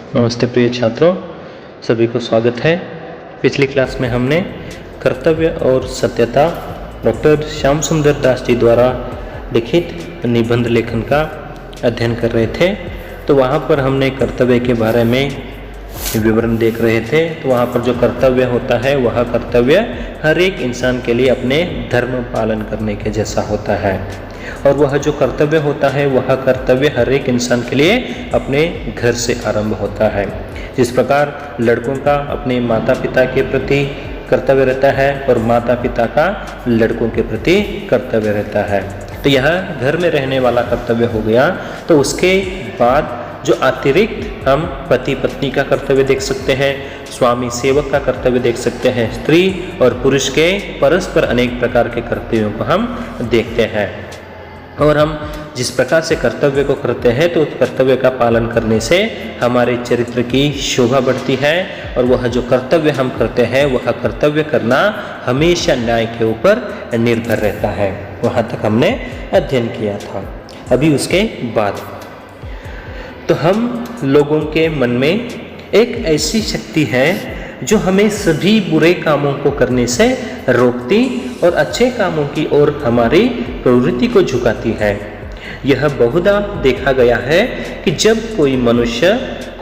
नमस्ते प्रिय छात्रों, सभी को स्वागत है। पिछली क्लास में हमने कर्तव्य और सत्यता डॉक्टर श्याम सुंदर दास जी द्वारा लिखित निबंध लेखन का अध्ययन कर रहे थे। तो वहाँ पर हमने कर्तव्य के बारे में विवरण देख रहे थे। तो वहाँ पर जो कर्तव्य होता है वह कर्तव्य हर एक इंसान के लिए अपने धर्म पालन करने के जैसा होता है, और वह जो कर्तव्य होता है वह कर्तव्य हर एक इंसान के लिए अपने घर से आरंभ होता है। जिस प्रकार लड़कों का अपने माता पिता के प्रति कर्तव्य रहता है और माता पिता का लड़कों के प्रति कर्तव्य रहता है। तो यह घर में रहने वाला कर्तव्य हो गया। तो उसके बाद जो अतिरिक्त हम पति पत्नी का कर्तव्य देख सकते हैं, स्वामी सेवक का कर्तव्य देख सकते हैं, स्त्री और पुरुष के परस्पर अनेक प्रकार के कर्तव्यों को हम देखते हैं। और हम जिस प्रकार से कर्तव्य को करते हैं तो उस कर्तव्य का पालन करने से हमारे चरित्र की शोभा बढ़ती है, और वह जो कर्तव्य हम करते हैं वह कर्तव्य करना हमेशा न्याय के ऊपर निर्भर रहता है। वहाँ तक हमने अध्ययन किया था। अभी उसके बाद तो हम लोगों के मन में एक ऐसी शक्ति है जो हमें सभी बुरे कामों को करने से रोकती और अच्छे कामों की ओर हमारी प्रवृत्ति को झुकाती है। यह बहुधा देखा गया है कि जब कोई मनुष्य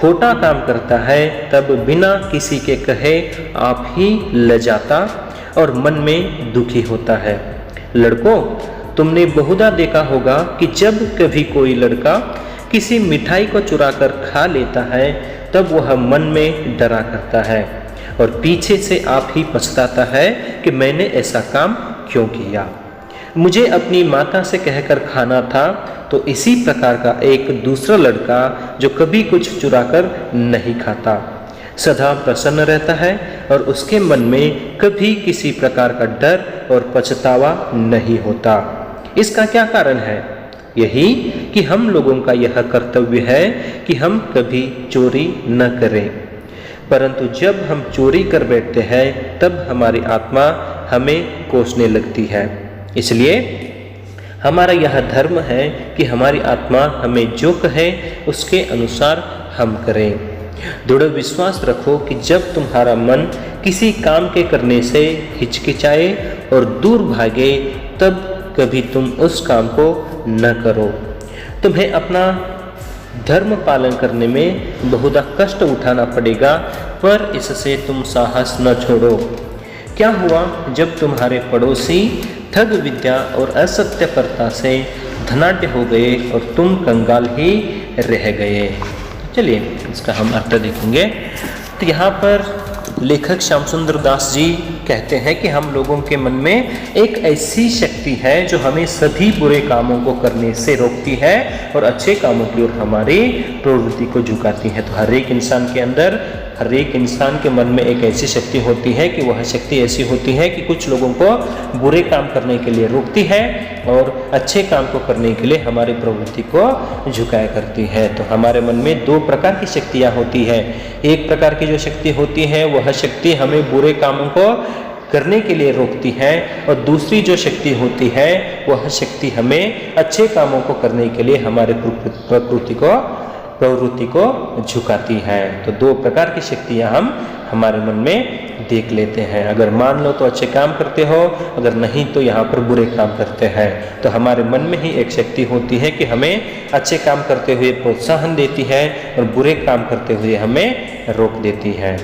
खोटा काम करता है तब बिना किसी के कहे आप ही लजाता और मन में दुखी होता है। लड़कों, तुमने बहुधा देखा होगा कि जब कभी कोई लड़का किसी मिठाई को चुराकर खा लेता है तब वह मन में डरा करता है और पीछे से आप ही पछताता है कि मैंने ऐसा काम क्यों किया, मुझे अपनी माता से कहकर खाना था। तो इसी प्रकार का एक दूसरा लड़का जो कभी कुछ चुराकर नहीं खाता सदा प्रसन्न रहता है और उसके मन में कभी किसी प्रकार का डर और पछतावा नहीं होता। इसका क्या कारण है? यही कि हम लोगों का यह कर्तव्य है कि हम कभी चोरी न करें, परंतु जब हम चोरी कर बैठते हैं तब हमारी आत्मा हमें कोसने लगती है। इसलिए हमारा यह धर्म है कि हमारी आत्मा हमें जो कहे उसके अनुसार हम करें। दृढ़ विश्वास रखो कि जब तुम्हारा मन किसी काम के करने से हिचकिचाए और दूर भागे तब कभी तुम उस काम को न करो। तुम्हें अपना धर्म पालन करने में बहुधा कष्ट उठाना पड़ेगा, पर इससे तुम साहस न छोड़ो। क्या हुआ जब तुम्हारे पड़ोसी ठग विद्या और असत्यपरता से धनाढ्य हो गए और तुम कंगाल ही रह गए? चलिए इसका हम अर्थ देखेंगे। तो यहाँ पर लेखक श्याम सुंदर दास जी कहते हैं कि हम लोगों के मन में एक ऐसी शक्ति है जो हमें सभी बुरे कामों को करने से रोकती है और अच्छे कामों की ओर हमारी प्रवृत्ति को झुकाती है। तो हर एक इंसान के अंदर, हर एक इंसान के मन में एक ऐसी शक्ति होती है कि वह शक्ति ऐसी होती है कि कुछ लोगों को बुरे काम करने के लिए रोकती है और अच्छे काम को करने के लिए हमारी प्रवृत्ति को झुकाया करती है। तो हमारे मन में दो प्रकार की शक्तियाँ होती है। एक प्रकार की जो शक्ति होती है वह शक्ति हमें बुरे कामों को करने के लिए रोकती है, और दूसरी जो शक्ति होती है वह शक्ति हमें अच्छे कामों को करने के लिए हमारे प्रवृत्ति को झुकाती है। तो दो प्रकार की शक्तियाँ हम हमारे मन में देख लेते हैं। अगर मान लो तो अच्छे काम करते हो, अगर नहीं तो यहाँ पर बुरे काम करते हैं। तो हमारे मन में ही एक शक्ति होती है कि हमें अच्छे काम करते हुए प्रोत्साहन देती है और बुरे काम करते हुए हमें रोक देती है।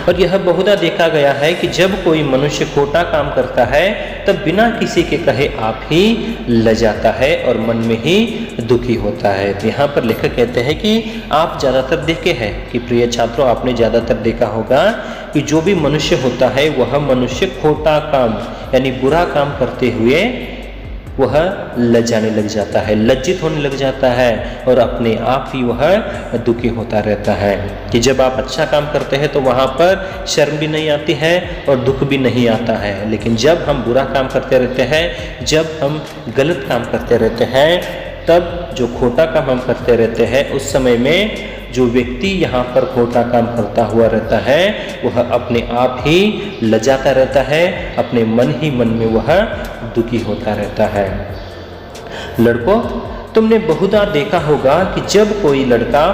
और यह बहुधा देखा गया है कि जब कोई मनुष्य खोटा काम करता है तब बिना किसी के कहे आप ही लजाता है और मन में ही दुखी होता है। तो यहाँ पर लेखक कहते हैं कि आप ज़्यादातर देखे हैं कि प्रिय छात्रों, आपने ज़्यादातर देखा होगा कि जो भी मनुष्य होता है वह मनुष्य खोटा काम यानी बुरा काम करते हुए वह लजाने लग जाता है, लज्जित होने लग जाता है और अपने आप ही वह दुखी होता रहता है। कि जब आप अच्छा काम करते हैं तो वहाँ पर शर्म भी नहीं आती है और दुख भी नहीं आता है, लेकिन जब हम बुरा काम करते रहते हैं, जब हम गलत काम करते रहते हैं, तब जो खोटा काम हम करते रहते हैं उस समय में जो व्यक्ति यहाँ पर खोटा काम करता हुआ रहता है वह अपने आप ही लजाता रहता है, अपने मन ही मन में वह दुखी होता रहता है। लड़कों, तुमने बहुधा देखा होगा कि जब कोई लड़का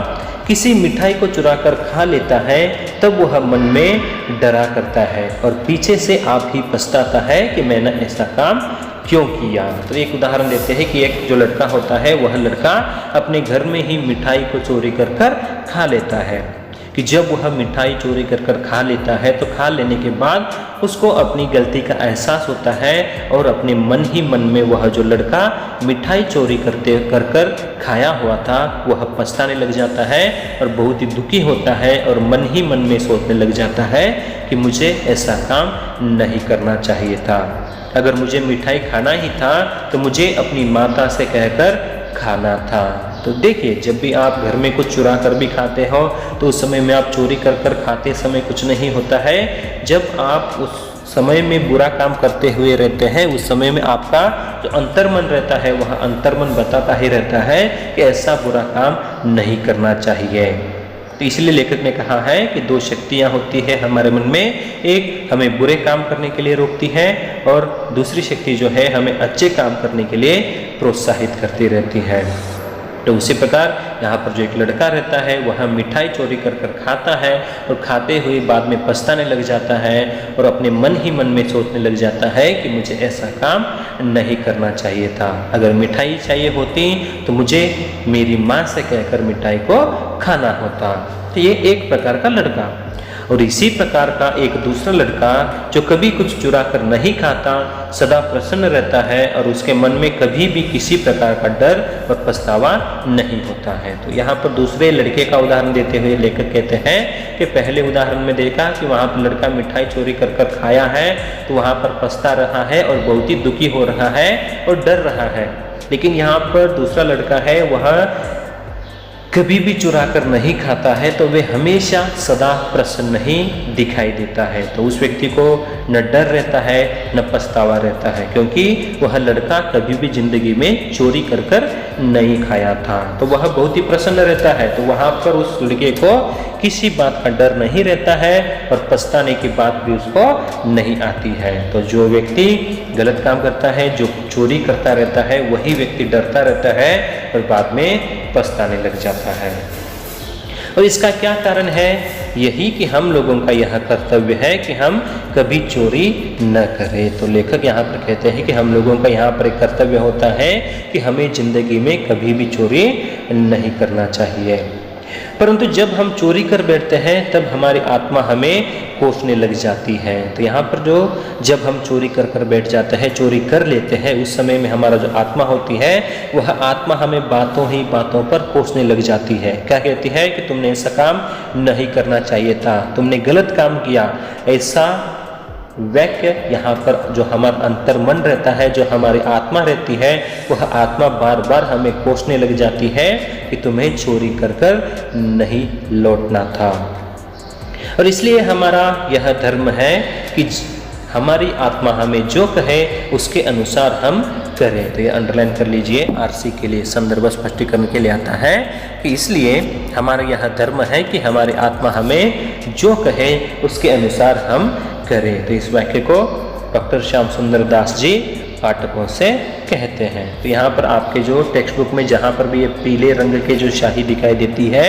किसी मिठाई को चुरा कर खा लेता है तब वह मन में डरा करता है और पीछे से आप ही पछताता है कि मैंने ऐसा काम क्यों किया। तो एक उदाहरण देते हैं कि एक जो लड़का होता है वह लड़का अपने घर में ही मिठाई को चोरी कर कर खा लेता है कि जब वह मिठाई चोरी कर कर खा लेता है तो खा लेने के बाद उसको अपनी गलती का एहसास होता है और अपने मन ही मन में वह जो लड़का मिठाई चोरी कर कर खाया हुआ था वह पछताने लग जाता है और बहुत ही दुखी होता है और मन ही मन में सोचने लग जाता है कि मुझे ऐसा काम नहीं करना चाहिए था। अगर मुझे मिठाई खाना ही था तो मुझे अपनी माता से कहकर खाना था। तो देखिए, जब भी आप घर में कुछ चुरा कर भी खाते हो तो उस समय में आप चोरी कर कर खाते समय कुछ नहीं होता है। जब आप उस समय में बुरा काम करते हुए रहते हैं उस समय में आपका जो अंतर्मन रहता है वह अंतर्मन बताता ही रहता है कि ऐसा बुरा काम नहीं करना चाहिए। तो इसलिए लेखक ने कहा है कि दो शक्तियाँ होती है हमारे मन में, एक हमें बुरे काम करने के लिए रोकती है और दूसरी शक्ति जो है हमें अच्छे काम करने के लिए प्रोत्साहित करती रहती है। तो उसी प्रकार यहाँ पर जो एक लड़का रहता है वह मिठाई चोरी कर कर खाता है और खाते हुए बाद में पछताने लग जाता है और अपने मन ही मन में सोचने लग जाता है कि मुझे ऐसा काम नहीं करना चाहिए था। अगर मिठाई चाहिए होती तो मुझे मेरी माँ से कहकर मिठाई को खाना होता। तो ये एक प्रकार का लड़का। और इसी प्रकार का एक दूसरा लड़का जो कभी कुछ चुरा कर नहीं खाता, सदा प्रसन्न रहता है और उसके मन में कभी भी किसी प्रकार का डर और पछतावा नहीं होता है। तो यहाँ पर दूसरे लड़के का उदाहरण देते हुए लेखक कहते हैं कि पहले उदाहरण में देखा कि वहाँ पर लड़का मिठाई चोरी कर कर खाया है तो वहाँ पर पछता रहा है और बहुत ही दुखी हो रहा है और डर रहा है। लेकिन यहाँ पर दूसरा लड़का है वह कभी भी चुरा कर नहीं खाता है तो वे हमेशा सदा प्रसन्न ही दिखाई देता है। तो उस व्यक्ति को न डर रहता है न पछतावा रहता है क्योंकि वह लड़का कभी भी जिंदगी में चोरी कर कर नहीं खाया था। तो वह बहुत ही प्रसन्न रहता है। तो वहाँ पर उस लड़के को किसी बात का डर नहीं रहता है और पछताने की बात भी उसको नहीं आती है। तो जो व्यक्ति गलत काम करता है, जो चोरी करता रहता है, वही व्यक्ति डरता रहता है और बाद में पछताने लग जाता है। और इसका क्या कारण है? यही कि हम लोगों का यह कर्तव्य है कि हम कभी चोरी न करें। तो लेखक यहाँ पर कहते हैं कि हम लोगों का यहाँ पर एक कर्तव्य होता है कि हमें जिंदगी में कभी भी चोरी नहीं करना चाहिए। परंतु जब हम चोरी कर बैठते हैं तब हमारी आत्मा हमें कोसने लग जाती है। तो यहाँ पर जो जब हम चोरी कर कर बैठ जाते हैं, चोरी कर लेते हैं, उस समय में हमारा जो आत्मा होती है वह आत्मा हमें बातों ही बातों पर कोसने लग जाती है। क्या कहती है कि तुमने ऐसा काम नहीं करना चाहिए था, तुमने गलत काम किया। ऐसा वाक्य यहाँ पर जो हमारा अंतर्मन रहता है, जो हमारी आत्मा रहती है, वह आत्मा बार बार हमें कोसने लग जाती है कि तुम्हें चोरी कर कर नहीं लौटना था। और इसलिए हमारा यह धर्म है कि हमारी आत्मा हमें जो कहे उसके अनुसार हम करें। तो ये अंडरलाइन कर लीजिए, आरसी के लिए संदर्भ स्पष्टीकरण के लिए आता है कि इसलिए हमारा यह धर्म है कि हमारी आत्मा हमें जो कहे उसके अनुसार हम करें। तो इस वाक्य को डॉक्टर श्याम सुंदर दास जी पाठकों से कहते हैं। तो यहाँ पर आपके जो टेक्स्ट बुक में जहाँ पर भी ये पीले रंग के जो शाही दिखाई देती है,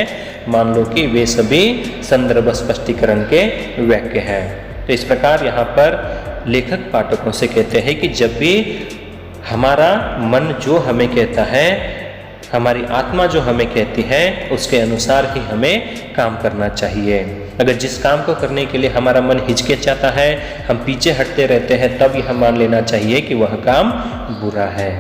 मान लो कि वे सभी संदर्भ स्पष्टीकरण के वाक्य हैं। तो इस प्रकार यहाँ पर लेखक पाठकों से कहते हैं कि जब भी हमारा मन जो हमें कहता है, हमारी आत्मा जो हमें कहती है, उसके अनुसार ही हमें काम करना चाहिए। अगर जिस काम को करने के लिए हमारा मन हिचकिचाता है, हम पीछे हटते रहते हैं, तब यह मान लेना चाहिए कि वह काम बुरा है।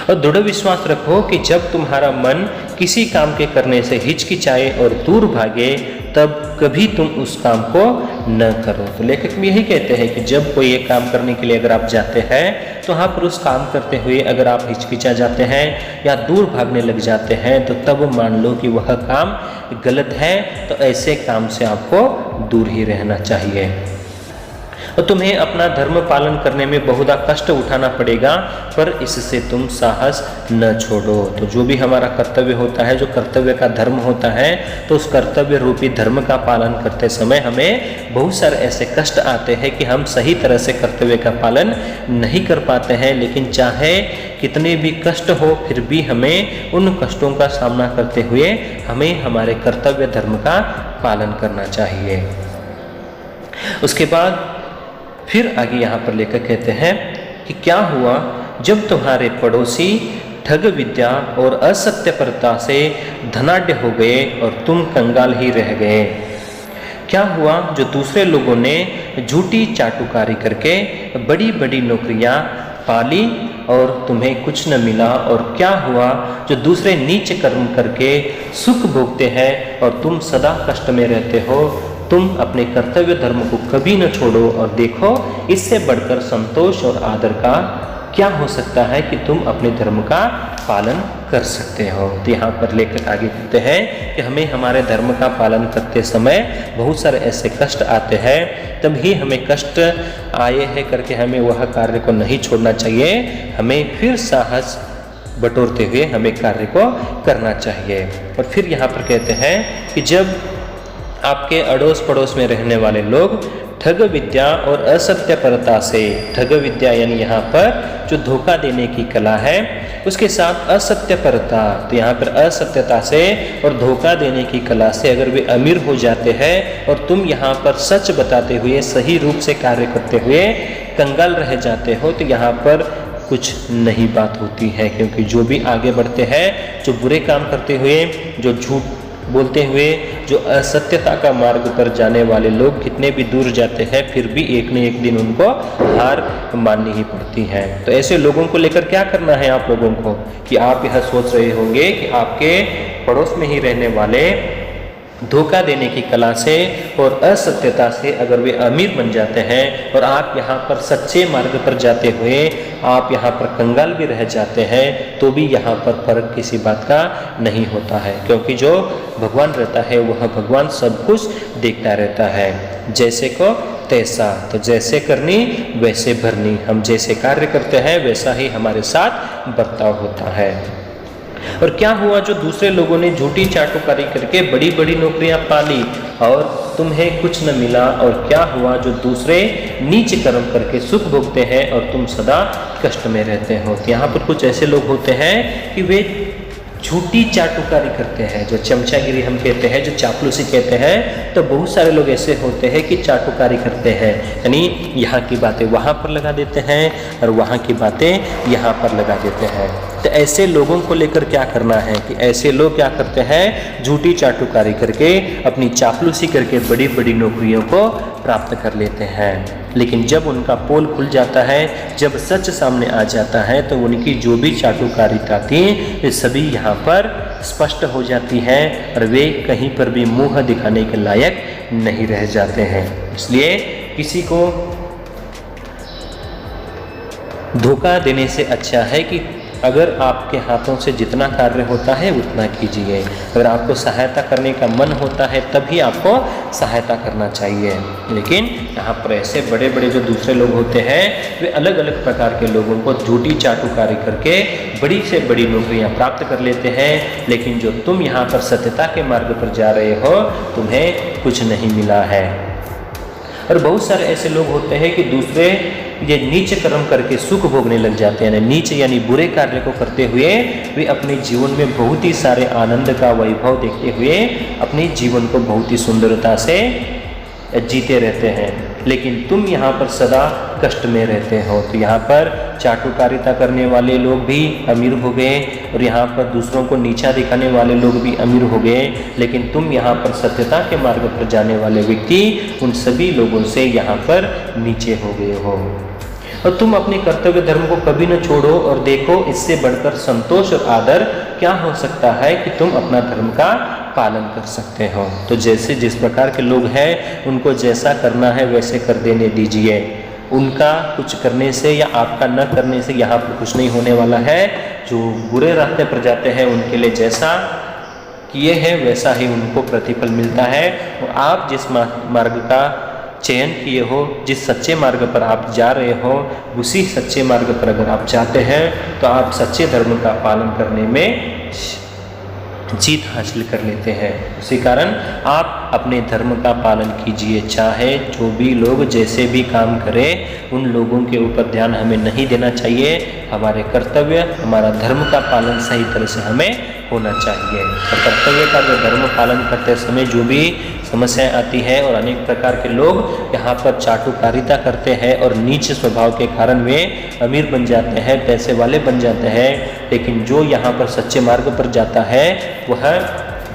और दृढ़ विश्वास रखो कि जब तुम्हारा मन किसी काम के करने से हिचकिचाए और दूर भागे तब कभी तुम उस काम को न करो। तो लेखक भी यही कहते हैं कि जब कोई एक काम करने के लिए अगर आप जाते हैं तो वहाँ पर उस काम करते हुए अगर आप हिचकिचा जाते हैं या दूर भागने लग जाते हैं तो तब मान लो कि वह काम गलत है। तो ऐसे काम से आपको दूर ही रहना चाहिए। और तुम्हें अपना धर्म पालन करने में बहुधा कष्ट उठाना पड़ेगा, पर इससे तुम साहस न छोड़ो। तो जो भी हमारा कर्तव्य होता है, जो कर्तव्य का धर्म होता है, तो उस कर्तव्य रूपी धर्म का पालन करते समय हमें बहुत सारे ऐसे कष्ट आते हैं कि हम सही तरह से कर्तव्य का पालन नहीं कर पाते हैं। लेकिन चाहे कितने भी कष्ट हो, फिर भी हमें उन कष्टों का सामना करते हुए हमें हमारे कर्तव्य धर्म का पालन करना चाहिए। उसके बाद फिर आगे यहाँ पर लेकर कहते हैं कि क्या हुआ जब तुम्हारे पड़ोसी ठग विद्या और असत्यपरता से धनाढ्य हो गए और तुम कंगाल ही रह गए। क्या हुआ जो दूसरे लोगों ने झूठी चाटुकारी करके बड़ी बड़ी नौकरियां पाली और तुम्हें कुछ न मिला। और क्या हुआ जो दूसरे नीच कर्म करके सुख भोगते हैं और तुम सदा कष्ट में रहते हो। तुम अपने कर्तव्य धर्म को कभी न छोड़ो और देखो इससे बढ़कर संतोष और आदर का क्या हो सकता है कि तुम अपने धर्म का पालन कर सकते हो। तो यहाँ पर लेकर आगे कहते हैं कि हमें हमारे धर्म का पालन करते समय बहुत सारे ऐसे कष्ट आते हैं, तभी हमें कष्ट आए हैं करके हमें वह कार्य को नहीं छोड़ना चाहिए। हमें फिर साहस बटोरते हुए हमें कार्य को करना चाहिए। और फिर यहाँ पर कहते हैं कि जब आपके अड़ोस पड़ोस में रहने वाले लोग ठग विद्या और असत्यपरता से, ठग विद्या यानी यहाँ पर जो धोखा देने की कला है, उसके साथ असत्यपरता, तो यहाँ पर असत्यता से और धोखा देने की कला से अगर वे अमीर हो जाते हैं और तुम यहाँ पर सच बताते हुए सही रूप से कार्य करते हुए कंगाल रह जाते हो, तो यहाँ पर कुछ नई बात होती है। क्योंकि जो भी आगे बढ़ते हैं, जो बुरे काम करते हुए, जो झूठ बोलते हुए, जो असत्यता का मार्ग पर जाने वाले लोग कितने भी दूर जाते हैं, फिर भी एक न एक दिन उनको हार माननी ही पड़ती है। तो ऐसे लोगों को लेकर क्या करना है आप लोगों को, कि आप यह सोच रहे होंगे कि आपके पड़ोस में ही रहने वाले धोखा देने की कला से और असत्यता से अगर वे अमीर बन जाते हैं और आप यहाँ पर सच्चे मार्ग पर जाते हुए आप यहाँ पर कंगाल भी रह जाते हैं, तो भी यहाँ पर फर्क किसी बात का नहीं होता है। क्योंकि जो भगवान रहता है वह भगवान सब कुछ देखता रहता है। जैसे को तैसा, तो जैसे करनी वैसे भरनी। हम जैसे कार्य करते हैं वैसा ही हमारे साथ बर्ताव होता है। और क्या हुआ जो दूसरे लोगों ने झूठी चाटुकारी करके बड़ी बड़ी नौकरियां पाली और तुम्हें कुछ न मिला। और क्या हुआ जो दूसरे नीच कर्म करके सुख भोगते हैं और तुम सदा कष्ट में रहते हो। तो यहाँ पर कुछ ऐसे लोग होते हैं कि वे झूठी चाटुकारी करते हैं, जो चमचागिरी हम कहते हैं, जो चापलूसी कहते हैं। तो बहुत सारे लोग ऐसे होते हैं कि चाटुकारी करते हैं, यानी यहाँ की बातें वहाँ पर लगा देते हैं और वहाँ की बातें यहाँ पर लगा देते हैं। तो ऐसे लोगों को लेकर क्या करना है कि ऐसे लोग क्या करते हैं, झूठी चाटुकारी करके अपनी चापलूसी करके बड़ी बड़ी नौकरियों को प्राप्त कर लेते हैं। लेकिन जब उनका पोल खुल जाता है, जब सच सामने आ जाता है, तो उनकी जो भी चाटुकारिता थी ये सभी यहाँ पर स्पष्ट हो जाती है और वे कहीं पर भी मुंह दिखाने के लायक नहीं रह जाते हैं। इसलिए किसी को धोखा देने से अच्छा है कि अगर आपके हाथों से जितना कार्य होता है उतना कीजिए। अगर आपको सहायता करने का मन होता है तभी आपको सहायता करना चाहिए। लेकिन यहाँ पर ऐसे बड़े बड़े जो दूसरे लोग होते हैं वे अलग अलग प्रकार के लोगों को झूठी चाटुकारी करके बड़ी से बड़ी नौकरियाँ प्राप्त कर लेते हैं। लेकिन जो तुम यहाँ पर सत्यता के मार्ग पर जा रहे हो, तुम्हें कुछ नहीं मिला है। और बहुत सारे ऐसे लोग होते हैं कि दूसरे ये नीच कर्म करके सुख भोगने लग जाते हैं। नीच यानी बुरे कार्य को करते हुए वे अपने जीवन में बहुत ही सारे आनंद का वैभव देखते हुए अपने जीवन को बहुत ही सुंदरता से जीते रहते हैं। लेकिन तुम यहाँ पर सदा कष्ट में रहते हो। तो यहाँ पर चाटुकारिता करने वाले लोग भी अमीर हो गए और यहाँ पर दूसरों को नीचा दिखाने वाले लोग भी अमीर हो गए। लेकिन तुम यहाँ पर सत्यता के मार्ग पर जाने वाले व्यक्ति उन सभी लोगों से यहाँ पर नीचे हो गए हो। और तुम अपने कर्तव्य धर्म को कभी न छोड़ो और देखो इससे बढ़कर संतोष और आदर क्या हो सकता है कि तुम अपना धर्म का पालन कर सकते हो। तो जैसे जिस प्रकार के लोग हैं उनको जैसा करना है वैसे कर देने दीजिए। उनका कुछ करने से या आपका न करने से यहाँ पर कुछ नहीं होने वाला है। जो बुरे रास्ते पर जाते हैं उनके लिए जैसा किए हैं वैसा ही उनको प्रतिफल मिलता है। और आप जिस मार्ग का चयन किए हो, जिस सच्चे मार्ग पर आप जा रहे हो, उसी सच्चे मार्ग पर अगर आप जाते हैं तो आप सच्चे धर्म का पालन करने में जीत हासिल कर लेते हैं। उसी कारण आप अपने धर्म का पालन कीजिए। चाहे जो भी लोग जैसे भी काम करें, उन लोगों के ऊपर ध्यान हमें नहीं देना चाहिए। हमारे कर्तव्य, हमारा धर्म का पालन सही तरह से हमें होना चाहिए। और कर्तव्य का जो धर्म पालन करते समय जो भी समस्याएं आती है और अनेक प्रकार के लोग यहाँ पर चाटुकारिता करते हैं और नीच स्वभाव के कारण वे अमीर बन जाते हैं, पैसे वाले बन जाते हैं, लेकिन जो यहाँ पर सच्चे मार्ग पर जाता है वह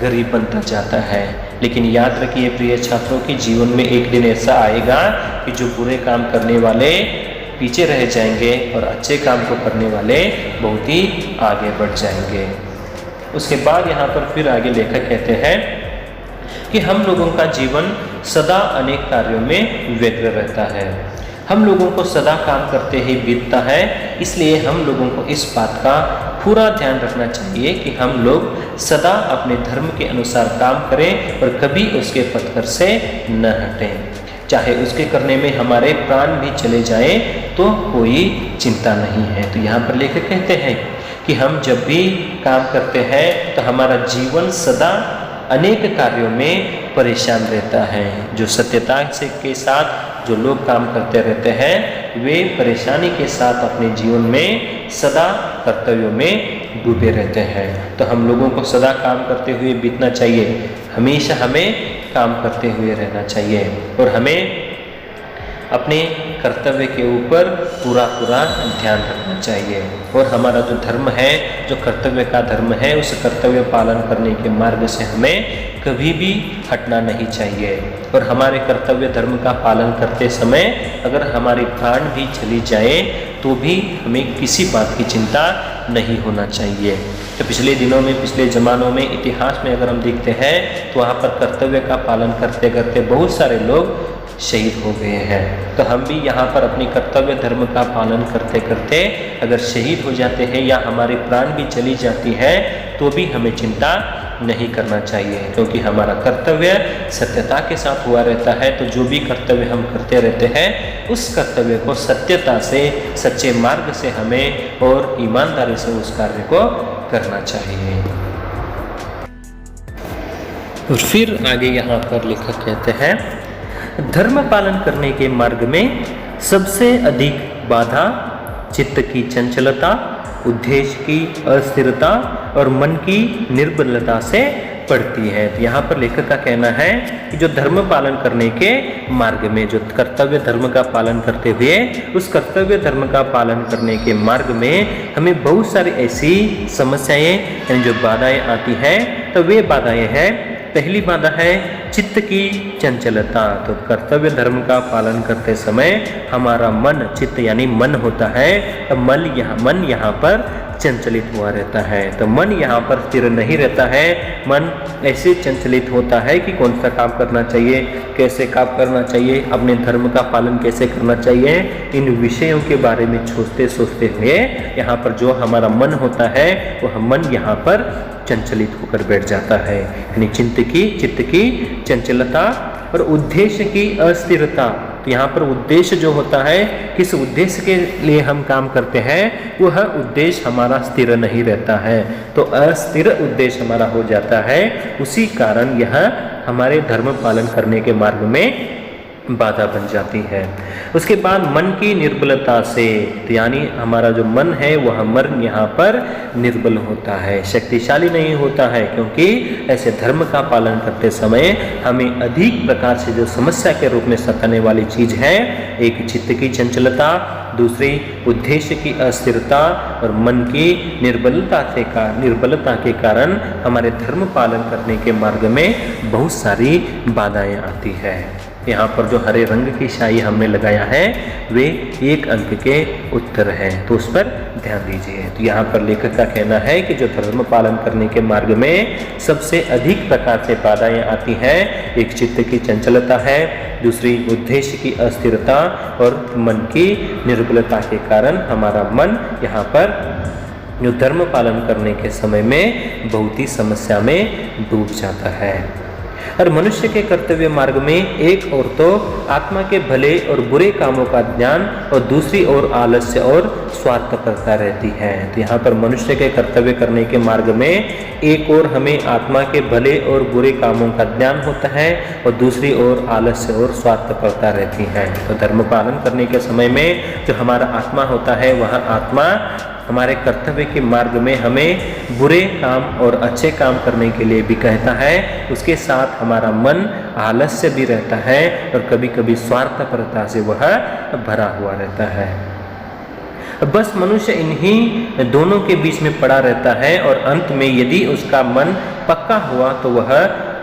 गरीब बनता जाता है। लेकिन याद रखिए प्रिय छात्रों की जीवन में एक दिन ऐसा आएगा कि जो बुरे काम करने वाले पीछे रह जाएंगे और अच्छे काम को करने वाले बहुत ही आगे बढ़ जाएंगे। उसके बाद यहाँ पर फिर आगे लेखक कहते हैं कि हम लोगों का जीवन सदा अनेक कार्यों में व्यग्र रहता है। हम लोगों को सदा काम करते ही बीतता है, इसलिए हम लोगों को इस बात का पूरा ध्यान रखना चाहिए कि हम लोग सदा अपने धर्म के अनुसार काम करें और कभी उसके पथकर से न हटें। चाहे उसके करने में हमारे प्राण भी चले जाएं तो कोई चिंता नहीं है। तो यहाँ पर लेखक कहते हैं कि हम जब भी काम करते हैं तो हमारा जीवन सदा अनेक कार्यों में परेशान रहता है। जो सत्यता से के साथ जो लोग काम करते रहते हैं वे परेशानी के साथ अपने जीवन में सदा कर्तव्यों में डूबे रहते हैं। तो हम लोगों को सदा काम करते हुए बीतना चाहिए, हमेशा हमें काम करते हुए रहना चाहिए और हमें अपने कर्तव्य के ऊपर पूरा ध्यान रखना चाहिए। और हमारा जो धर्म है, जो कर्तव्य का धर्म है, उस कर्तव्य पालन करने के मार्ग से हमें कभी भी हटना नहीं चाहिए। और हमारे कर्तव्य धर्म का पालन करते समय अगर हमारी प्राण भी चली जाए तो भी हमें किसी बात की चिंता नहीं होना चाहिए। तो पिछले दिनों में, पिछले ज़मानों में, इतिहास में अगर हम देखते हैं तो वहाँ पर कर्तव्य का पालन करते करते बहुत सारे लोग शहीद हो गए हैं। तो हम भी यहाँ पर अपनी कर्तव्य धर्म का पालन करते करते अगर शहीद हो जाते हैं या हमारी प्राण भी चली जाती है तो भी हमें चिंता नहीं करना चाहिए, क्योंकि हमारा कर्तव्य सत्यता के साथ हुआ रहता है। तो जो भी कर्तव्य हम करते रहते हैं उस कर्तव्य को सत्यता से, सच्चे मार्ग से हमें और ईमानदारी से उस कार्य को करना चाहिए। और फिर आगे यहाँ पर लेखक कहते हैं, धर्म पालन करने के मार्ग में सबसे अधिक बाधा चित्त की चंचलता, उद्देश्य की अस्थिरता और मन की निर्बलता से पड़ती है। तो यहाँ पर लेखक का कहना है कि जो धर्म पालन करने के मार्ग में, जो कर्तव्य धर्म का पालन करते हुए उस कर्तव्य धर्म का पालन करने के मार्ग में हमें बहुत सारी ऐसी समस्याएं यानी जो बाधाएं आती हैं। तो वे बाधाएं हैं, पहली बाधा है चित्त की चंचलता। तो कर्तव्य धर्म का पालन करते समय हमारा मन, चित्त यानी मन होता है, तो मन यहाँ पर चंचलित हुआ रहता है। तो मन यहाँ पर स्थिर नहीं रहता है। मन ऐसे चंचलित होता है कि कौन सा काम करना चाहिए, कैसे काम करना चाहिए, अपने धर्म का पालन कैसे करना चाहिए, इन विषयों के बारे में सोचते हुए यहाँ पर जो हमारा मन होता है वह मन यहाँ पर चंचलित होकर बैठ जाता है। यानी चित्त की चंचलता और उद्देश्य की अस्थिरता। तो यहाँ पर उद्देश्य जो होता है, किस उद्देश्य के लिए हम काम करते हैं, वह उद्देश्य हमारा स्थिर नहीं रहता है। तो अस्थिर उद्देश्य हमारा हो जाता है, उसी कारण यह हमारे धर्म पालन करने के मार्ग में बाधा बन जाती है। उसके बाद मन की निर्बलता से, यानी हमारा जो मन है वह मन यहाँ पर निर्बल होता है, शक्तिशाली नहीं होता है, क्योंकि ऐसे धर्म का पालन करते समय हमें अधिक प्रकार से जो समस्या के रूप में सताने वाली चीज है, एक चित्त की चंचलता, दूसरी उद्देश्य की अस्थिरता और मन की निर्बलता के कारण हमारे धर्म पालन करने के मार्ग में बहुत सारी बाधाएं आती है। यहाँ पर जो हरे रंग की स्याही हमने लगाया है वे 1 अंक के उत्तर हैं, तो उस पर ध्यान दीजिए। तो यहाँ पर लेखक का कहना है कि जो धर्म पालन करने के मार्ग में सबसे अधिक प्रकार से बाधाएं आती हैं, एक चित्त की चंचलता है, दूसरी उद्देश्य की अस्थिरता और मन की निर्बलता के कारण हमारा मन यहाँ पर जो धर्म पालन करने के समय में बहुत ही समस्या में डूब जाता है। और मनुष्य के कर्तव्य मार्ग में एक ओर तो आत्मा के भले और बुरे कामों का ज्ञान और दूसरी ओर आलस्य और स्वार्थपरता रहती है। तो यहाँ पर मनुष्य के कर्तव्य करने के मार्ग में एक ओर हमें आत्मा के भले और बुरे कामों का ज्ञान होता है और दूसरी ओर आलस्य और स्वार्थपरता रहती है। तो धर्म पालन करने के समय में जो हमारा आत्मा होता है वह आत्मा हमारे कर्तव्य के मार्ग में हमें बुरे काम और अच्छे काम करने के लिए भी कहता है। उसके साथ हमारा मन आलस्य भी रहता है और कभी कभी स्वार्थपरता से वह भरा हुआ रहता है। बस मनुष्य इन्हीं दोनों के बीच में पड़ा रहता है और अंत में यदि उसका मन पक्का हुआ तो वह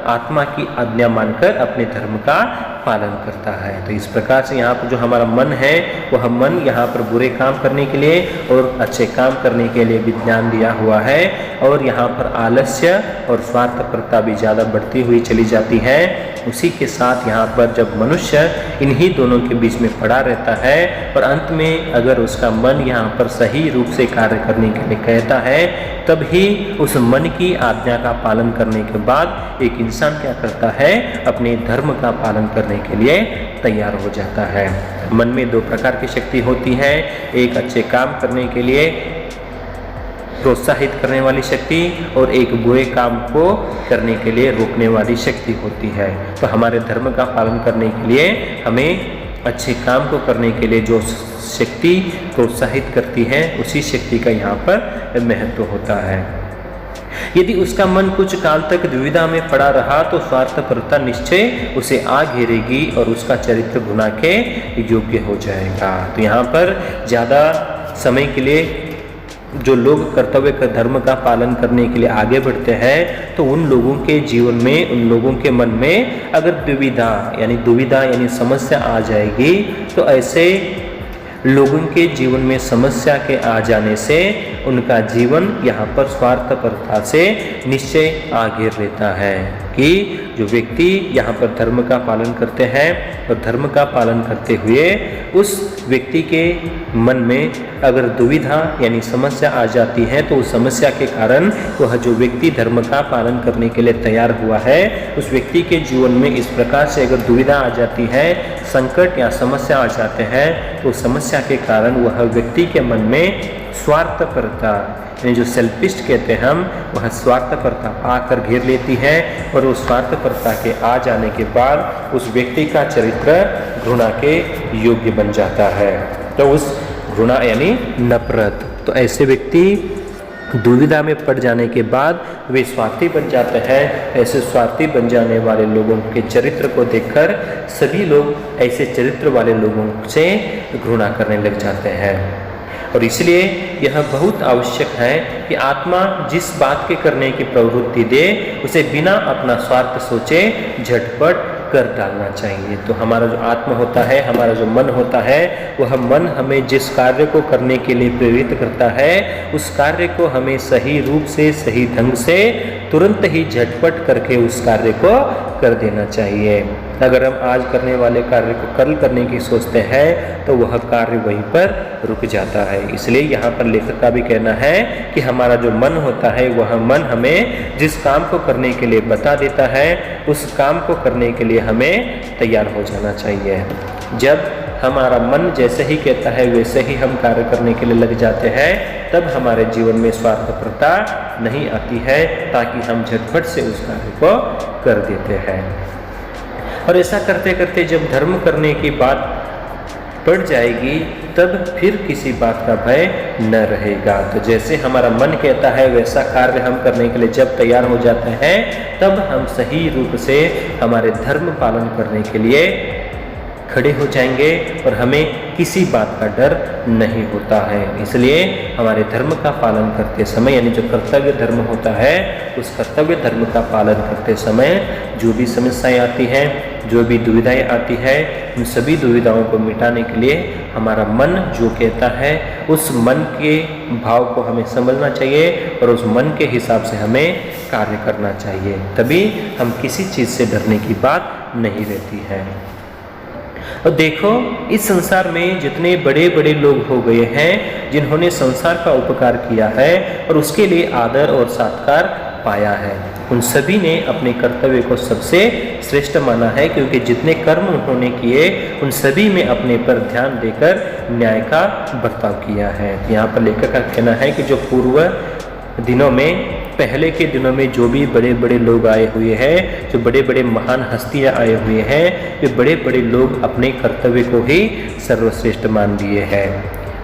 आत्मा की आज्ञा मानकर अपने धर्म का पालन करता है। तो इस प्रकार से यहाँ पर जो हमारा मन है वह मन यहाँ पर बुरे काम करने के लिए और अच्छे काम करने के लिए भी ज्ञान दिया हुआ है और यहाँ पर आलस्य और स्वार्थपरता भी ज़्यादा बढ़ती हुई चली जाती है। उसी के साथ यहाँ पर जब मनुष्य इन्हीं दोनों के बीच में पड़ा रहता है और अंत में अगर उसका मन यहाँ पर सही रूप से कार्य करने के लिए कहता है तब ही उस मन की आज्ञा का पालन करने के बाद एक इंसान क्या करता है, अपने धर्म का पालन करने के लिए तैयार हो जाता है। मन में दो प्रकार की शक्ति होती है, एक अच्छे काम करने के लिए प्रोत्साहित करने वाली शक्ति और एक बुरे काम को करने के लिए रोकने वाली शक्ति होती है। तो हमारे धर्म का पालन करने के लिए हमें अच्छे काम को करने के लिए जो शक्ति प्रोत्साहित करती है उसी शक्ति का यहाँ पर महत्व होता है। यदि उसका मन कुछ काल तक दुविधा में पड़ा रहा तो स्वार्थपरता निश्चय उसे आ घेरेगी और उसका चरित्र गुना के योग्य हो जाएगा। तो यहाँ पर ज़्यादा समय के लिए जो लोग कर्तव्य का धर्म का पालन करने के लिए आगे बढ़ते हैं तो उन लोगों के जीवन में, उन लोगों के मन में अगर दुविधा यानी समस्या आ जाएगी तो ऐसे लोगों के जीवन में समस्या के आ जाने से उनका जीवन यहाँ पर स्वार्थपरता से निश्चय आ घेर लेता है कि जो व्यक्ति यहाँ पर धर्म का पालन करते हैं और धर्म का पालन करते हुए उस व्यक्ति के मन में अगर दुविधा यानी समस्या आ जाती है तो उस समस्या के कारण वह जो व्यक्ति धर्म का पालन करने के लिए तैयार हुआ है उस व्यक्ति के जीवन में इस प्रकार से अगर दुविधा आ जाती है, संकट या समस्या आ जाते हैं तो समस्या के कारण वह व्यक्ति के मन में स्वार्थपरता यानी जो सेल्फिस्ट कहते हैं हम, वह स्वार्थपरता आकर घेर लेती है और उस स्वार्थपरता के आ जाने के बाद उस व्यक्ति का चरित्र घृणा के योग्य बन जाता है। तो उस घृणा यानी नफरत, तो ऐसे व्यक्ति दुविधा में पड़ जाने के बाद वे स्वार्थी बन जाते हैं। ऐसे स्वार्थी बन जाने वाले लोगों के चरित्र को देखकर सभी लोग ऐसे चरित्र वाले लोगों से घृणा करने लग जाते हैं। और इसलिए यह बहुत आवश्यक है कि आत्मा जिस बात के करने की प्रवृत्ति दे उसे बिना अपना स्वार्थ सोचे झटपट कर डालना चाहिए। तो हमारा जो आत्मा होता है, हमारा जो मन होता है, वह मन हमें जिस कार्य को करने के लिए प्रेरित करता है उस कार्य को हमें सही रूप से, सही ढंग से तुरंत ही झटपट करके उस कार्य को कर देना चाहिए। अगर हम आज करने वाले कार्य को कल करने की सोचते हैं तो वह कार्य वहीं पर रुक जाता है। इसलिए यहाँ पर लेखक का भी कहना है कि हमारा जो मन होता है वह मन हमें जिस काम को करने के लिए बता देता है उस काम को करने के लिए हमें तैयार हो जाना चाहिए। जब हमारा मन जैसे ही कहता है वैसे ही हम कार्य करने के लिए लग जाते हैं तब हमारे जीवन में स्वार्थपरता नहीं आती है, ताकि हम झटपट से उस कार्य को कर देते हैं। और ऐसा करते करते जब धर्म करने की बात पड़ जाएगी तब फिर किसी बात का भय न रहेगा। तो जैसे हमारा मन कहता है वैसा कार्य हम करने के लिए जब तैयार हो जाते हैं तब हम सही रूप से हमारे धर्म पालन करने के लिए खड़े हो जाएंगे और हमें किसी बात का डर नहीं होता है। इसलिए हमारे धर्म का पालन करते समय यानी जो कर्तव्य धर्म होता है उस कर्तव्य धर्म का पालन करते समय जो भी समस्याएं आती हैं, जो भी दुविधाएं आती है, उन सभी दुविधाओं को मिटाने के लिए हमारा मन जो कहता है उस मन के भाव को हमें समझना चाहिए और उस मन के हिसाब से हमें कार्य करना चाहिए। तभी हम किसी चीज़ से डरने की बात नहीं रहती है। और देखो इस संसार में जितने बड़े बड़े लोग हो गए हैं जिन्होंने संसार का उपकार किया है और उसके लिए आदर और सत्कार पाया है। उन सभी ने अपने कर्तव्य को सबसे श्रेष्ठ माना है, क्योंकि जितने कर्म उन्होंने किए उन सभी में अपने पर ध्यान देकर न्याय का बर्ताव किया है। यहाँ पर लेखक का कहना है कि जो पूर्व दिनों में, पहले के दिनों में जो भी बड़े बड़े लोग आए हुए हैं, जो बड़े बड़े महान हस्तियाँ आए हुए हैं, वे बड़े बड़े लोग अपने कर्तव्य को ही सर्वश्रेष्ठ मान लिए हैं।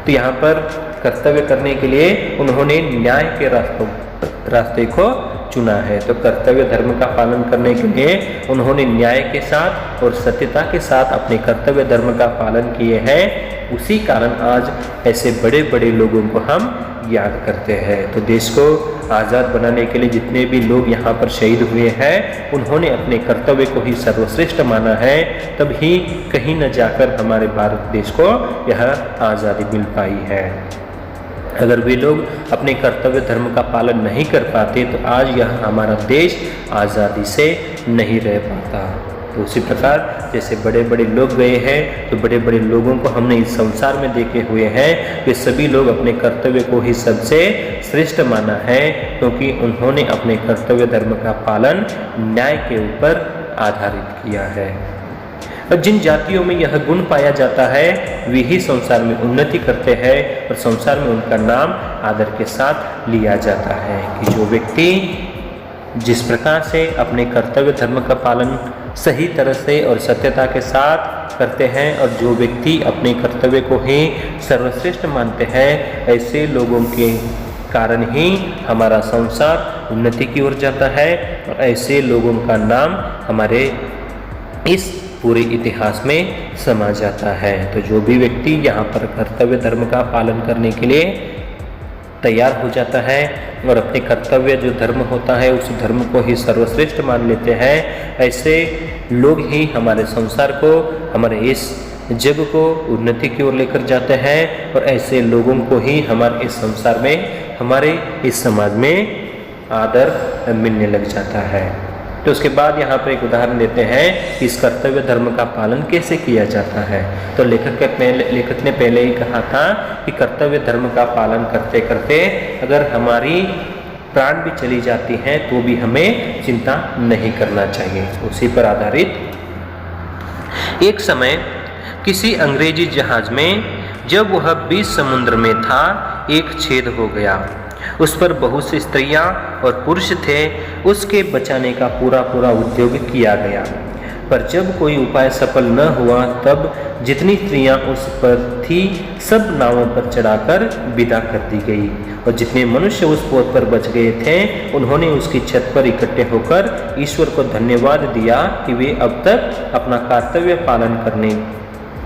तो यहाँ पर कर्तव्य करने के लिए उन्होंने न्याय के रास्ते को चुना है। तो कर्तव्य धर्म का पालन करने के लिए उन्होंने न्याय के साथ और सत्यता के साथ अपने कर्तव्य धर्म का पालन किए हैं। उसी कारण आज ऐसे बड़े बड़े लोगों को हम याद करते हैं। तो देश को आज़ाद बनाने के लिए जितने भी लोग यहाँ पर शहीद हुए हैं, उन्होंने अपने कर्तव्य को ही सर्वश्रेष्ठ माना है, तभी कहीं न जाकर हमारे भारत देश को यह आज़ादी मिल पाई है। अगर वे लोग अपने कर्तव्य धर्म का पालन नहीं कर पाते तो आज यह हमारा देश आज़ादी से नहीं रह पाता। तो उसी प्रकार जैसे बड़े बड़े लोग गए हैं, तो बड़े बड़े लोगों को हमने इस संसार में देखे हुए हैं, वे सभी लोग अपने कर्तव्य को ही सबसे श्रेष्ठ माना है, क्योंकि उन्होंने अपने कर्तव्य धर्म का पालन न्याय के ऊपर आधारित किया है। और जिन जातियों में यह गुण पाया जाता है, वे ही संसार में उन्नति करते हैं और संसार में उनका नाम आदर के साथ लिया जाता है। कि जो व्यक्ति जिस प्रकार से अपने कर्तव्य धर्म का पालन सही तरह से और सत्यता के साथ करते हैं, और जो व्यक्ति अपने कर्तव्य को ही सर्वश्रेष्ठ मानते हैं, ऐसे लोगों के कारण ही हमारा संसार उन्नति की ओर जाता है और ऐसे लोगों का नाम हमारे इस पूरे इतिहास में समा जाता है। तो जो भी व्यक्ति यहाँ पर कर्तव्य धर्म का पालन करने के लिए तैयार हो जाता है और अपने कर्तव्य जो धर्म होता है उस धर्म को ही सर्वश्रेष्ठ मान लेते हैं, ऐसे लोग ही हमारे संसार को, हमारे इस जग को उन्नति की ओर लेकर जाते हैं और ऐसे लोगों को ही हमारे इस संसार में, हमारे इस समाज में आदर मिलने लग जाता है। तो उसके बाद यहाँ पर एक उदाहरण देते हैं कि इस कर्तव्य धर्म का पालन कैसे किया जाता है। तो लेखक ने पहले ही कहा था कि कर्तव्य धर्म का पालन करते करते अगर हमारी प्राण भी चली जाती हैं तो भी हमें चिंता नहीं करना चाहिए। उसी पर आधारित एक समय किसी अंग्रेजी जहाज में जब वह बीच समुद्र में था, एक छेद हो गया। उस पर बहुत सी स्त्रियां और पुरुष थे। उसके बचाने का पूरा उद्योग किया गया, पर जब कोई उपाय सफल न हुआ तब जितनी स्त्रियां उस पर थी सब नावों पर चढ़ाकर विदा कर दी गई, और जितने मनुष्य उस पोत पर बच गए थे उन्होंने उसकी छत पर इकट्ठे होकर ईश्वर को धन्यवाद दिया कि वे अब तक अपना कर्तव्य पालन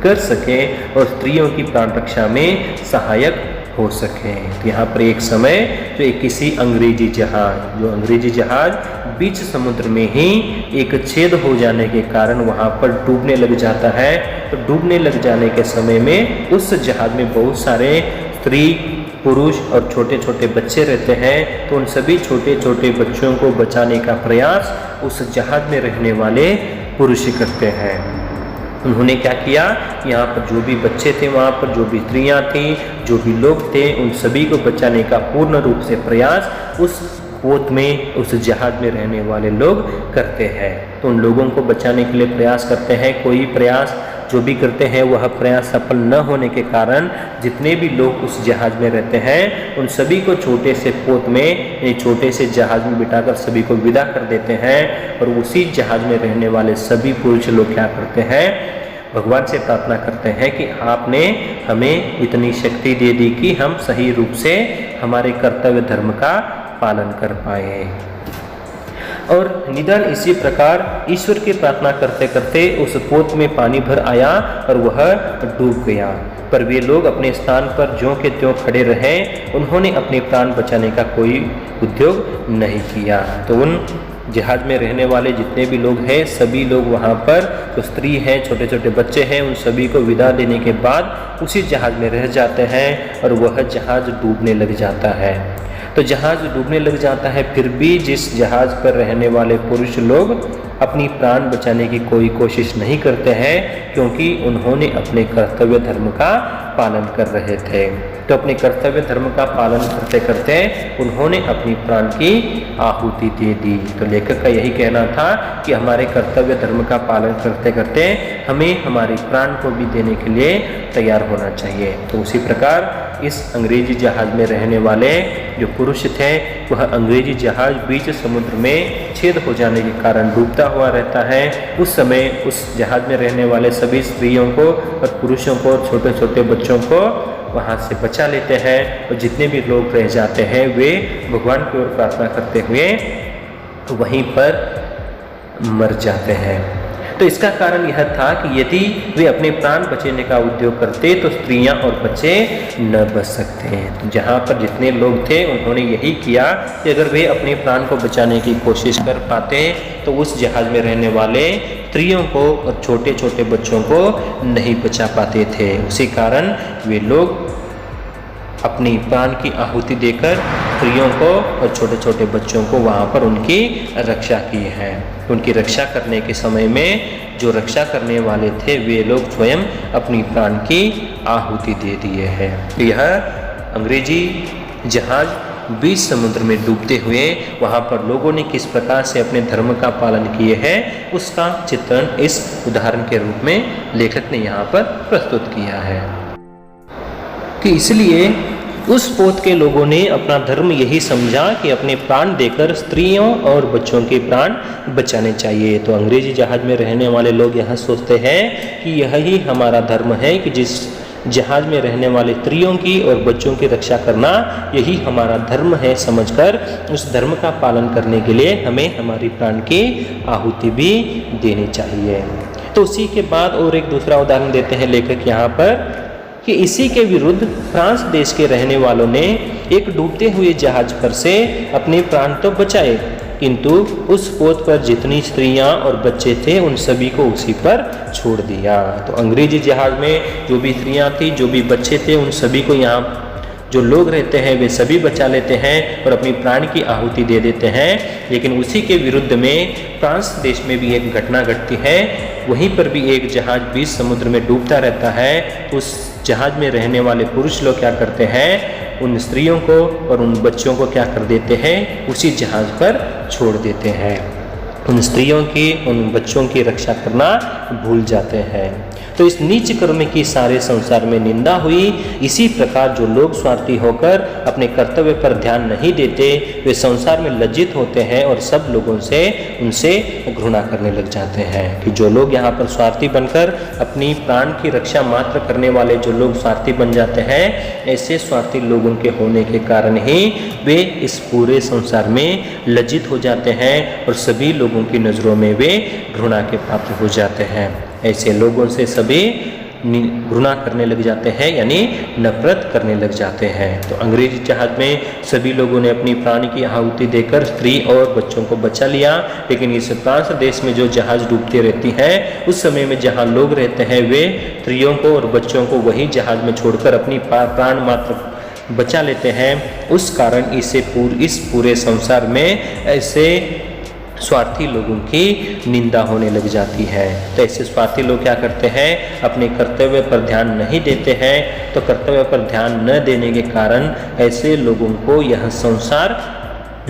कर सके और स्त्रियों की प्राण रक्षा में सहायक हो सके। तो यहाँ पर एक समय जो एक किसी अंग्रेजी जहाज बीच समुद्र में ही एक छेद हो जाने के कारण वहाँ पर डूबने लग जाता है। तो डूबने लग जाने के समय में उस जहाज में बहुत सारे स्त्री, पुरुष और छोटे छोटे बच्चे रहते हैं। तो उन सभी छोटे छोटे बच्चों को बचाने का प्रयास उस जहाज में रहने वाले पुरुष करते हैं। उन्होंने क्या किया, यहाँ पर जो भी बच्चे थे, वहाँ पर जो भी स्त्रियाँ थीं, जो भी लोग थे, उन सभी को बचाने का पूर्ण रूप से प्रयास उस पोत में, उस जहाज में रहने वाले लोग करते हैं। तो उन लोगों को बचाने के लिए प्रयास करते हैं। कोई प्रयास जो भी करते हैं वह प्रयास सफल न होने के कारण जितने भी लोग उस जहाज में रहते हैं उन सभी को छोटे से पोत में, छोटे से जहाज में बिठाकर सभी को विदा कर देते हैं। और उसी जहाज में रहने वाले सभी पुरुष लोग क्या करते हैं, भगवान से प्रार्थना करते हैं कि आपने हमें इतनी शक्ति दे दी कि हम सही रूप से हमारे कर्तव्य धर्म का पालन कर पाए। और निदान इसी प्रकार ईश्वर की प्रार्थना करते करते उस पोत में पानी भर आया और वह डूब गया, पर वे लोग अपने स्थान पर ज्यों के त्यों खड़े रहे। उन्होंने अपने प्राण बचाने का कोई उद्योग नहीं किया। तो उन जहाज में रहने वाले जितने भी लोग हैं, सभी लोग वहाँ पर, जो स्त्री हैं, छोटे छोटे बच्चे हैं, उन सभी को विदा देने के बाद उसी जहाज में रह जाते हैं और वह जहाज डूबने लग जाता है। तो जहाज डूबने लग जाता है, फिर भी जिस जहाज पर रहने वाले पुरुष लोग अपनी प्राण बचाने की कोई कोशिश नहीं करते हैं, क्योंकि उन्होंने अपने कर्तव्य धर्म का पालन कर रहे थे। तो अपने कर्तव्य धर्म का पालन करते करते उन्होंने अपनी प्राण की आहुति दे दी। तो लेखक का यही कहना था कि हमारे कर्तव्य धर्म का पालन करते करते हमें हमारे प्राण को भी देने के लिए तैयार होना चाहिए। तो उसी प्रकार इस अंग्रेजी जहाज में रहने वाले जो पुरुष थे, वह अंग्रेजी जहाज बीच समुद्र में छेद हो जाने के कारण डूबता हुआ रहता है। उस समय उस जहाज में रहने वाले सभी स्त्रियों को और पुरुषों को, छोटे छोटे बच्चों को वहाँ से बचा लेते हैं, और जितने भी लोग रह जाते हैं वे भगवान की ओर प्रार्थना करते हुए वहीं पर मर जाते हैं। तो इसका कारण यह था कि यदि वे अपने प्राण बचाने का उद्योग करते तो स्त्रियां और बच्चे न बच सकते। तो जहाँ पर जितने लोग थे उन्होंने यही किया कि अगर वे अपने प्राण को बचाने की कोशिश कर पाते तो उस जहाज में रहने वाले स्त्रियों को और छोटे छोटे बच्चों को नहीं बचा पाते थे। उसी कारण वे लोग अपनी प्राण की आहुति देकर स्त्रियों को और छोटे छोटे बच्चों को वहाँ पर उनकी रक्षा की है। उनकी रक्षा करने के समय में जो रक्षा करने वाले थे वे लोग स्वयं अपनी प्राण की आहुति दे दिए हैं। तो यह अंग्रेजी जहाज बीच समुद्र में डूबते हुए वहाँ पर लोगों ने किस प्रकार से अपने धर्म का पालन किए हैं उसका चित्रण इस उदाहरण के रूप में लेखक ने यहाँ पर प्रस्तुत किया है। कि इसलिए उस पोत के लोगों ने अपना धर्म यही समझा कि अपने प्राण देकर स्त्रियों और बच्चों के प्राण बचाने चाहिए। तो अंग्रेजी जहाज में रहने वाले लोग यह सोचते हैं कि यह ही हमारा धर्म है कि जिस जहाज में रहने वाले स्त्रियों की और बच्चों की रक्षा करना यही हमारा धर्म है समझकर उस धर्म का पालन करने के लिए हमें हमारी प्राण की आहुति भी देनी चाहिए। तो उसी के बाद और एक दूसरा उदाहरण देते हैं लेखक यहाँ पर कि इसी के विरुद्ध फ्रांस देश के रहने वालों ने एक डूबते हुए जहाज पर से अपने प्राण तो बचाए, किंतु उस पोत पर जितनी स्त्रियां और बच्चे थे उन सभी को उसी पर छोड़ दिया। तो अंग्रेजी जहाज में जो भी स्त्रियां थी, जो भी बच्चे थे, उन सभी को यहाँ जो लोग रहते हैं वे सभी बचा लेते हैं और अपनी प्राण की आहुति दे देते हैं। लेकिन उसी के विरुद्ध में फ्रांस देश में भी एक घटना घटती है। वहीं पर भी एक जहाज बीच समुद्र में डूबता रहता है। उस जहाज में रहने वाले पुरुष लोग क्या करते हैं, उन स्त्रियों को और उन बच्चों को क्या कर देते हैं, उसी जहाज पर छोड़ देते हैं। उन स्त्रियों की, उन बच्चों की रक्षा करना भूल जाते हैं। तो इस नीच कर्म की सारे संसार में निंदा हुई। इसी प्रकार जो लोग स्वार्थी होकर अपने कर्तव्य पर ध्यान नहीं देते वे संसार में लज्जित होते हैं और सब लोगों से उनसे घृणा करने लग जाते हैं। कि जो लोग यहाँ पर स्वार्थी बनकर अपनी प्राण की रक्षा मात्र करने वाले जो लोग स्वार्थी बन जाते हैं, ऐसे स्वार्थी लोगों के होने के कारण ही वे इस पूरे संसार में लज्जित हो जाते हैं और सभी लोगों की नज़रों में वे घृणा के पात्र हो जाते हैं। ऐसे लोगों से सभी घृणा करने लग जाते हैं, यानी नफरत करने लग जाते हैं। तो अंग्रेजी जहाज में सभी लोगों ने अपनी प्राण की आहुति देकर स्त्री और बच्चों को बचा लिया। लेकिन इस फ्रांस देश में जो जहाज डूबती रहती है उस समय में जहाँ लोग रहते हैं वे स्त्रियों को और बच्चों को वही जहाज में छोड़कर अपनी प्राण मात्र बचा लेते हैं। उस कारण इस पूरे संसार में ऐसे स्वार्थी लोगों की निंदा होने लग जाती है। तो ऐसे स्वार्थी लोग क्या करते हैं, अपने कर्तव्य पर ध्यान नहीं देते हैं। तो कर्तव्य पर ध्यान न देने के कारण ऐसे लोगों को यह संसार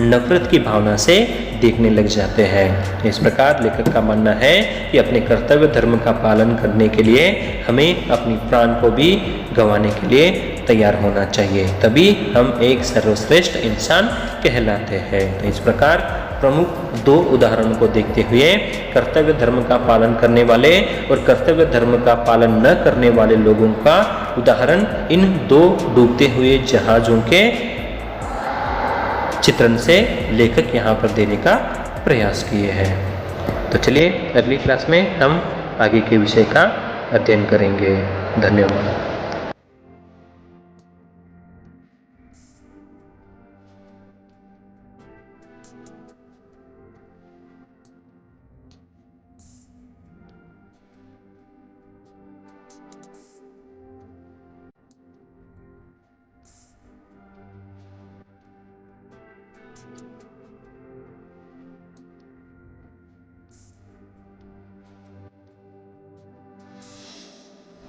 नफरत की भावना से देखने लग जाते हैं। इस प्रकार लेखक का मानना है कि अपने कर्तव्य धर्म का पालन करने के लिए हमें अपनी प्राण को भी गंवाने के लिए तैयार होना चाहिए, तभी हम एक सर्वश्रेष्ठ इंसान कहलाते हैं। तो इस प्रकार प्रमुख दो उदाहरणों को देखते हुए कर्तव्य धर्म का पालन करने वाले और कर्तव्य धर्म का पालन न करने वाले लोगों का उदाहरण इन दो डूबते हुए जहाजों के चित्रण से लेखक यहाँ पर देने का प्रयास किए हैं। तो चलिए अगली क्लास में हम आगे के विषय का अध्ययन करेंगे। धन्यवाद।